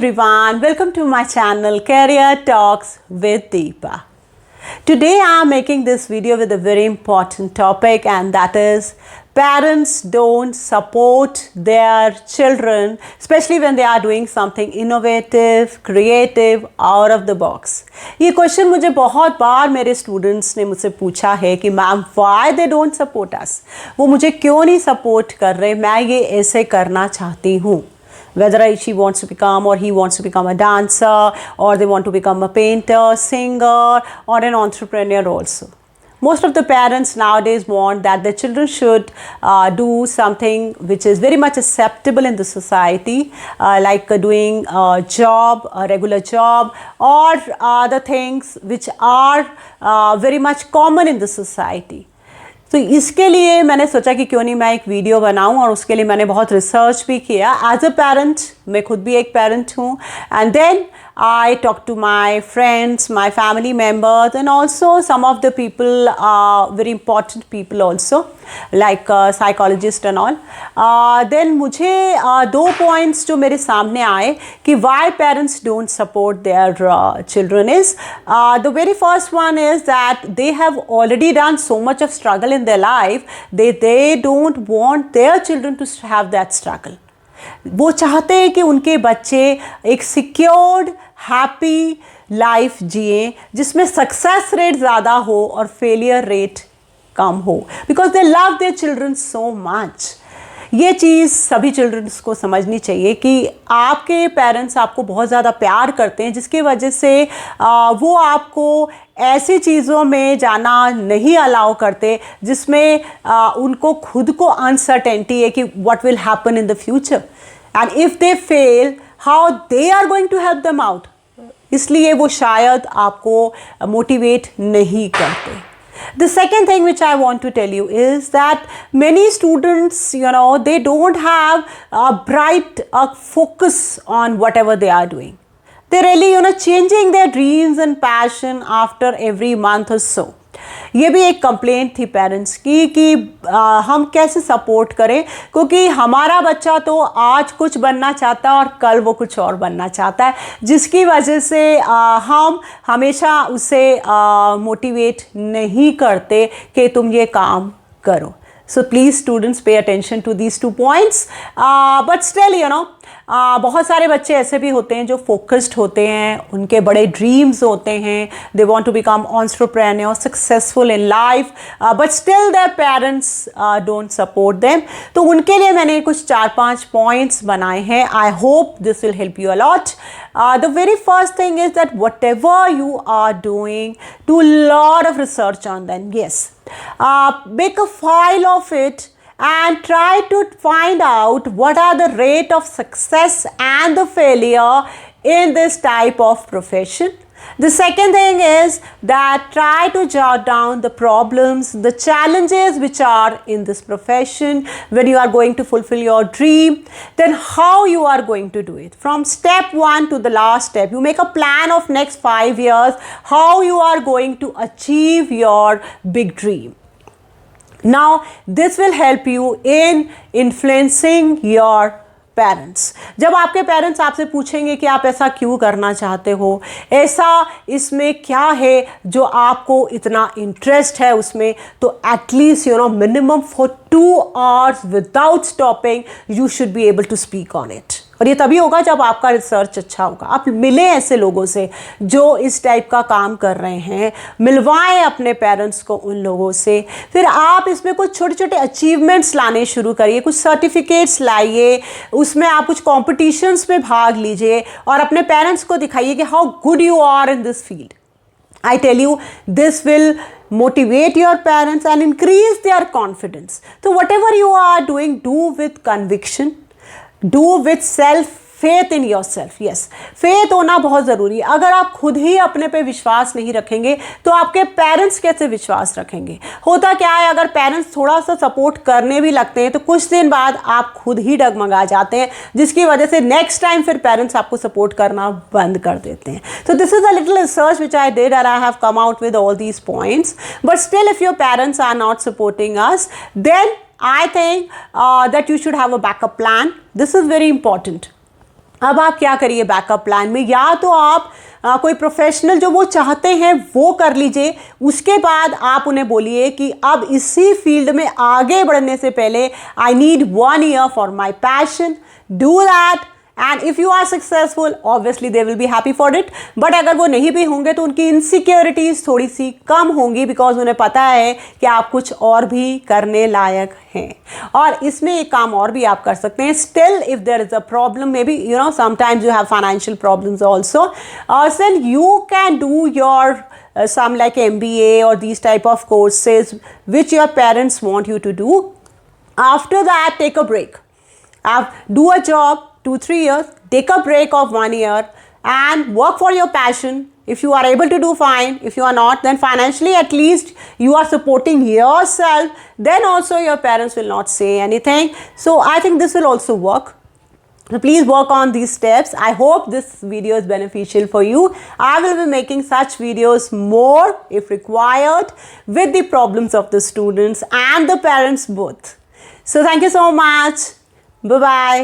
everyone, welcome to my channel Career Talks with Deepa. Today I am making this video with a very important topic, and that is parents don't support their children, especially when they are doing something innovative, creative, out of the box. ये question मुझे बहुत बार मेरे students ने मुझसे पूछा है कि ma'am why they don't support us, वो मुझे क्यों नहीं सपोर्ट कर रहे, मैं ये ऐसे करना चाहती हूँ. Whether she wants to become or he wants to become a dancer, or they want to become a painter, singer, or an entrepreneur also. Most of the parents nowadays want that their children should do something which is very much acceptable in the society, like doing a job, a regular job, or the things which are very much common in the society. तो इसके लिए मैंने सोचा कि क्यों नहीं मैं एक वीडियो बनाऊं, और उसके लिए मैंने बहुत रिसर्च भी किया. एज अ पेरेंट, मैं खुद भी एक पेरेंट हूँ, and then I talk to my friends, my family members, and also some of the people, very important people also, like psychologists and all. Then मुझे दो points जो मेरे सामने आए कि why parents don't support their children is, the very first one is that they have already done so much of struggle in their life, they don't want their children to have that struggle. वो चाहते हैं कि उनके बच्चे एक secured happy life जिए जिसमें success rate ज़्यादा हो और फेलियर रेट कम हो, because they love their children so much. ये चीज़ सभी चिल्ड्रंस को समझनी चाहिए कि आपके पेरेंट्स आपको बहुत ज़्यादा प्यार करते हैं, जिसकी वजह से वो आपको ऐसी चीज़ों में जाना नहीं अलाउ करते जिसमें उनको खुद को अनसर्टेनिटी है कि what will happen in the future, and if they fail how they are going to help them out. इसलिए वो शायद आपको मोटिवेट नहीं करते. The second thing which I want to tell you is that many students, they don't have a bright focus on whatever they are doing. They're really, changing their dreams and passion after every month or so. ये भी एक complaint थी parents की कि हम कैसे support करें, क्योंकि हमारा बच्चा तो आज कुछ बनना चाहता है और कल वो कुछ और बनना चाहता है, जिसकी वजह से हम हमेशा उसे मोटिवेट नहीं करते कि तुम ये काम करो. So please students pay attention to these 2 points. But still, बहुत सारे बच्चे ऐसे भी होते हैं जो फोकस्ड होते हैं, उनके बड़े ड्रीम्स होते हैं, they want to become entrepreneur, successful in life, but still their parents don't support them. तो उनके लिए मैंने कुछ 4-5 पॉइंट्स बनाए हैं. I hope this will help you a lot. The very first thing is that whatever you are doing, do a lot of research on them. Yes. Make a file of it and try to find out what are the rate of success and the failure in this type of profession. The second thing is that try to jot down the problems, the challenges which are in this profession when you are going to fulfill your dream, then how you are going to do it. From step 1 to the last step, you make a plan of next 5 years, how you are going to achieve your big dream. Now, this will help you in influencing your parents. जब आपके parents आपसे पूछेंगे कि आप ऐसा क्यों करना चाहते हो, ऐसा इसमें क्या है जो आपको इतना इंटरेस्ट है उसमें, तो at least minimum for 2 hours without stopping you should be able to speak on it. और ये तभी होगा जब आपका रिसर्च अच्छा होगा. आप मिले ऐसे लोगों से जो इस टाइप का काम कर रहे हैं, मिलवाएं अपने पेरेंट्स को उन लोगों से. फिर आप इसमें कुछ छोटे छोटे अचीवमेंट्स लाने शुरू करिए, कुछ सर्टिफिकेट्स लाइए, उसमें आप कुछ कॉम्पिटिशन्स में भाग लीजिए और अपने पेरेंट्स को दिखाइए कि how good you are in this field. I tell you, this will motivate your parents and increase their confidence. So whatever you are doing, do with conviction. Do with faith in yourself. Yes, faith होना बहुत ज़रूरी है. अगर आप खुद ही अपने पे विश्वास नहीं रखेंगे तो आपके पेरेंट्स कैसे विश्वास रखेंगे. होता क्या है, अगर पेरेंट्स थोड़ा सा सपोर्ट करने भी लगते हैं तो कुछ दिन बाद आप खुद ही डगमगा जाते हैं, जिसकी वजह से नेक्स्ट टाइम फिर पेरेंट्स आपको सपोर्ट करना बंद कर देते हैं. So this is a little research which I did, and I have come out with all these points. But still, if your parents are not supporting us, then I think that you should have a backup plan. This is very important. अब आप क्या करिए backup plan में, या तो आप कोई professional जो वो चाहते हैं वो कर लीजिए, उसके बाद आप उन्हें बोलिए कि अब इसी फील्ड में आगे बढ़ने से पहले I need 1 year for my passion, do that, and if you are successful obviously they will be happy for it. But अगर वो नहीं भी होंगे तो उनकी इनसिक्योरिटीज़ थोड़ी सी कम होंगी, बिकॉज उन्हें पता है कि आप कुछ और भी करने लायक हैं। और इसमें एक काम और भी आप कर सकते हैं, still if there is a problem, maybe you know sometimes you have financial problems also, then you can do your some like MBA or these type of courses which your parents want you to do. After that, take a break. Do a job 2-3 years, take a break of 1 year and work for your passion. If you are able to do, fine. If you are not, then financially at least you are supporting yourself. Then also your parents will not say anything. So I think this will also work. So please work on these steps. I hope this video is beneficial for you. I will be making such videos more if required with the problems of the students and the parents both. So thank you so much. Bye bye.